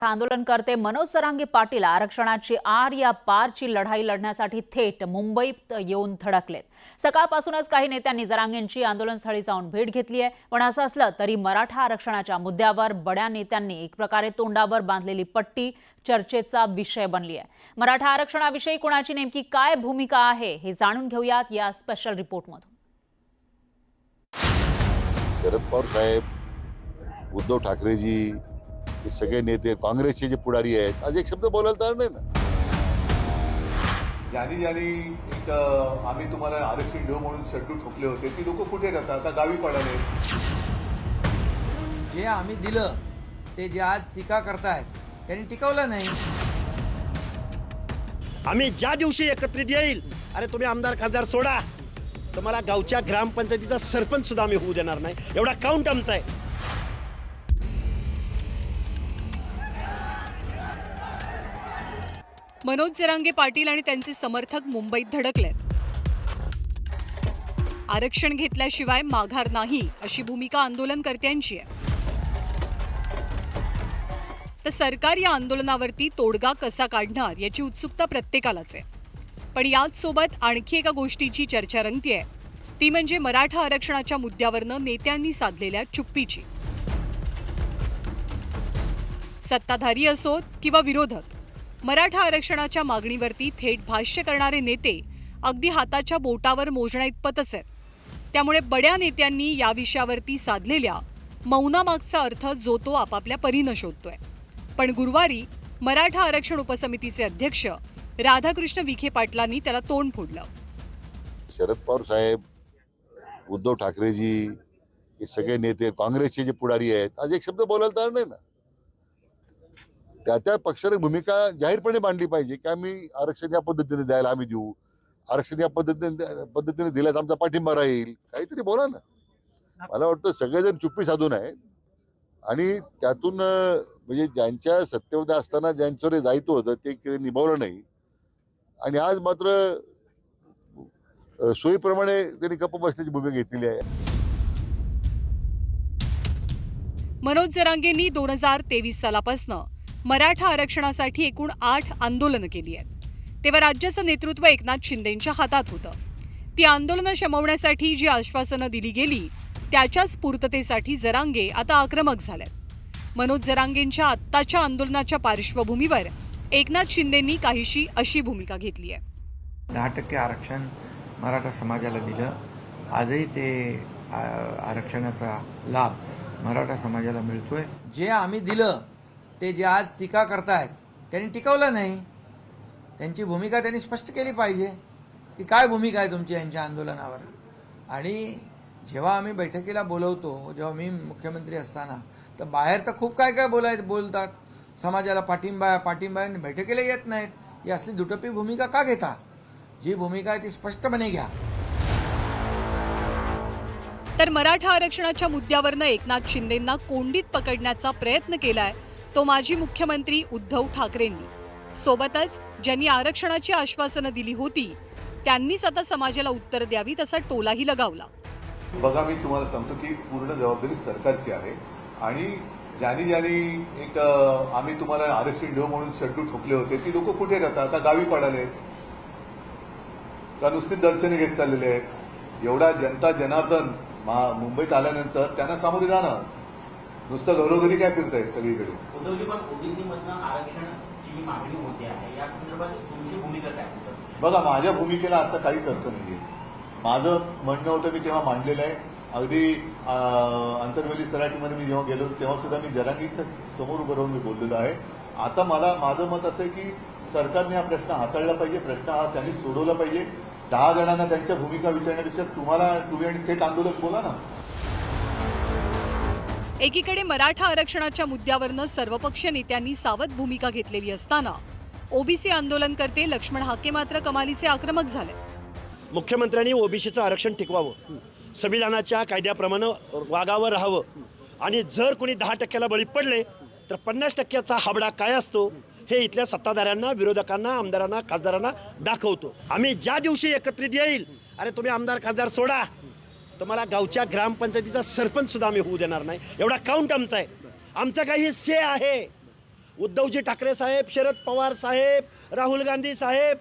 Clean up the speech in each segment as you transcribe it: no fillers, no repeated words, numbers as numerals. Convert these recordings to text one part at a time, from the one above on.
आंदोलनकर्ते मनोज सरांगे पाटील आरक्षणाची आर या पारची लढाई लढण्यासाठी थेट मुंबईत येऊन धडकलेत। सकाळपासूनच काही नेत्यांनी जरांगेंची आंदोलनस्थळी जाऊन भेट घेतली आहे। पण असं असलं तरी मराठा आरक्षणाच्या मुद्द्यावर बड्या नेत्यांनी एक प्रकारे तोंडावर बांधलेली पट्टी चर्चेचा विषय बनली आहे। मराठा आरक्षणाविषयी कोणाची नेमकी काय भूमिका आहे हे जाणून घेऊयात या स्पेशल रिपोर्टमधून। शरद पवार साहेब, उद्धव ठाकरेजी, हे सगळे नेते, काँग्रेसचे जे पुढारी आहेत, आज एक शब्द बोलायला तयार नाही ना। ज्यांनी एक आम्ही तुम्हाला आरक्षण देऊ म्हणून शड्डू ठोकले होते, ती लोक कुठे राहतात? का गावी पडाले? जे आम्ही दिलं ते जे आज टीका करतायत त्यांनी टिकवलं नाही। आम्ही ज्या दिवशी एकत्रित येईल, अरे तुम्ही आमदार खासदार सोडा, तुम्हाला गावच्या ग्रामपंचायतीचा सरपंच सुद्धा आम्ही होऊ देणार नाही, एवढा काउंट आमचा आहे। मनोज जरांगे पाटील आणि त्यांचे समर्थक मुंबईत धडकलेत। आरक्षण घेतल्याशिवाय माघार नाही अशी भूमिका आंदोलनकर्त्यांची आहे। तर सरकार या आंदोलनावरती तोडगा कसा काढणार याची उत्सुकता प्रत्येकालाच आहे। पण याच सोबत आणखी एका गोष्टीची चर्चा रंगतीये, ती म्हणजे मराठा आरक्षणाच्या मुद्द्यावरनं नेत्यांनी साधलेल्या चुप्पीची। सत्ताधारी असोत किंवा विरोधक, मराठा आरक्षणाच्या मागणीवरती थेट भाष्य करणारे नेते अगदी हाताच्या बोटावर मोजण्याइतपतच आहेत। त्यामुळे बड्या नेत्यांनी या विषयावरती साधलेल्या मौनामागचा अर्थ जो तो आपापल्या परीनं शोधतोय। पण गुरुवारी मराठा आरक्षण उपसमितीचे अध्यक्ष राधाकृष्ण विखे पाटलांनी त्याला तोंड फोडलं। शरद पवार साहेब, उद्धव ठाकरेजी, हे सगळे नेते, काँग्रेसचे जे पुढारी आहेत, आज एक शब्द बोलायला तयार नाही ना। त्या पक्षाने भूमिका जाहीरपणे मांडली पाहिजे की आम्ही आरक्षण या पद्धतीने द्यायला आम्ही देऊ, आरक्षण या पद्धतीने दिल्यास आमचा पाठिंबा राहील, काहीतरी बोला ना। मला वाटतं सगळेजण चुप्पी साधून आहेत आणि त्यातून म्हणजे ज्यांच्या सत्तेमध्ये असताना ज्यांच्यावर दायित्व होतं ते निभावलं नाही आणि आज मात्र सोयीप्रमाणे त्यांनी गप्प बसण्याची भूमिका घेतलेली आहे। मनोज जरांगेंनी 2023 सालापासून मराठा आरक्षणासाठी एकूण 8 आंदोलनं केली आहेत। तेव्हा राज्याचं नेतृत्व एकनाथ शिंदेंच्या हातात होतं। ती आंदोलनं शमवण्यासाठी जी आश्वासनं दिली गेली त्याच्याच पूर्ततेसाठी जरांगे आता आक्रमक झालेत। मनोज जरांगेंच्या आत्ताच्या आंदोलनाच्या पार्श्वभूमीवर एकनाथ शिंदेंनी काहीशी अशी भूमिका घेतली आहे। 10% आरक्षण मराठा समाजाला दिलं, आजही ते आरक्षणाचा लाभ मराठा समाजाला मिळतोय। जे आम्ही दिलं ते जे आज टीका करतायत त्यांनी टिकवलं नाही। त्यांची भूमिका त्यांनी स्पष्ट केली पाहिजे की काय भूमिका आहे तुमची यांच्या आंदोलनावर। आणि जेव्हा आम्ही बैठकीला बोलवतो, जेव्हा मी मुख्यमंत्री असताना, तर बाहेर तर खूप काय बोलतात, समाजाला पाठिंबा आहे, बैठकीला येत नाहीत। ही असली दुटप्पी भूमिका का घेता? जी भूमिका आहे ती स्पष्टपणे घ्या। तर मराठा आरक्षणाच्या मुद्द्यावरनं एकनाथ शिंदेंना कोंडीत पकडण्याचा प्रयत्न केलाय तो माजी मुख्यमंत्री उद्धव ठाकरेंनी। सोबतच ज्यांनी आरक्षणाची आश्वासनं दिली होती त्यांनीच आता समाजाला उत्तर द्यावी तसा टोलाही लगावला। बघा, मी तुम्हाला सांगतो की पूर्ण जबाबदारी सरकारची आहे आणि ज्यांनी एक आम्ही तुम्हाला आरक्षण देऊ म्हणून शड्डू ठोकले होते, ती लोक कुठे राहतात? का गावी पडाले? का नुसती दर्शने घेत चाललेले आहेत? एवढा जनता जनार्दन मुंबईत आल्यानंतर त्यांना सामोरे जाणार, नुसतं घरोघरी काय फिरताय सगळीकडे? उद्धवजी, पण ओबीसी मधनं आरक्षणाची जी मागणी होते आहे या संदर्भात तुमची भूमिका काय? बघा, माझ्या भूमिकेला आता काहीच अर्थ नाहीये। माझं म्हणणं होतं, मी तेव्हा मांडलेलं आहे। अगदी आंतरवेली सराटीमध्ये मी जेव्हा गेलो तेव्हा सुद्धा मी जरांगीच्या समोर उभं राहून मी बोललेलो आहे। आता माझं मत असं आहे की सरकारने हा प्रश्न हाताळला पाहिजे, प्रश्न हा त्यांनी सोडवला पाहिजे। 10 जणांना त्यांच्या भूमिका विचारण्यापेक्षा तुम्ही आणि थेट आंदोलक बोला ना। एकीकडे मराठा आरक्षणाच्या मुद्द्यावरनं सर्वपक्षीय नेत्यांनी सावध भूमिका घेतलेली असताना ओबीसी आंदोलनकर्ते लक्ष्मण हाके मात्र कमालीचे आक्रमक झाले। मुख्यमंत्र्यांनी ओबीसीचं आरक्षण टिकवावं, संविधानाच्या कायद्याप्रमाणे वागावं राहावं आणि जर कोणी 10%ला बळी पडले तर 50%चा हाबडा काय असतो हे इथल्या सत्ताधाऱ्यांना, विरोधकांना, आमदारांना, खासदारांना दाखवतो। आम्ही ज्या दिवशी एकत्रित येईल, अरे तुम्ही आमदार खासदार सोडा, तुम्हाला गावच्या ग्रामपंचायतीचा सरपंच सुद्धा आम्ही होऊ देणार नाही, एवढा काउंट आमचा आहे। आमचा काही से आहे। उद्धवजी ठाकरे साहेब, शरद पवार साहेब, राहुल गांधी साहेब,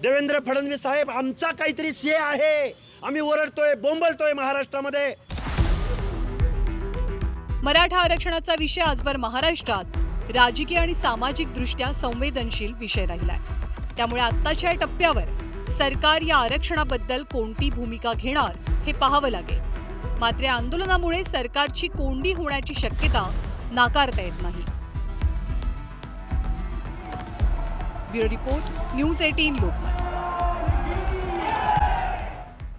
देवेंद्र फडणवीस साहेब, आमचा काहीतरी सीए आहे. आम्ही ओरडतोय, बोंबलतोय महाराष्ट्रामध्ये. मराठा आरक्षणाचा विषय आजवर महाराष्ट्रात राजकीय आणि सामाजिक दृष्ट्या संवेदनशील विषय राहिलाय. त्यामुळे आत्ताच्या टप्प्यावर सरकार या आरक्षणाबद्दल कोणती भूमिका घेणार हे पाहावं लागेल. मात्र या आंदोलनामुळे सरकारची कोंडी होण्याची शक्यता नाकारता येत नाही. Bureau report, news 18 Lokmat.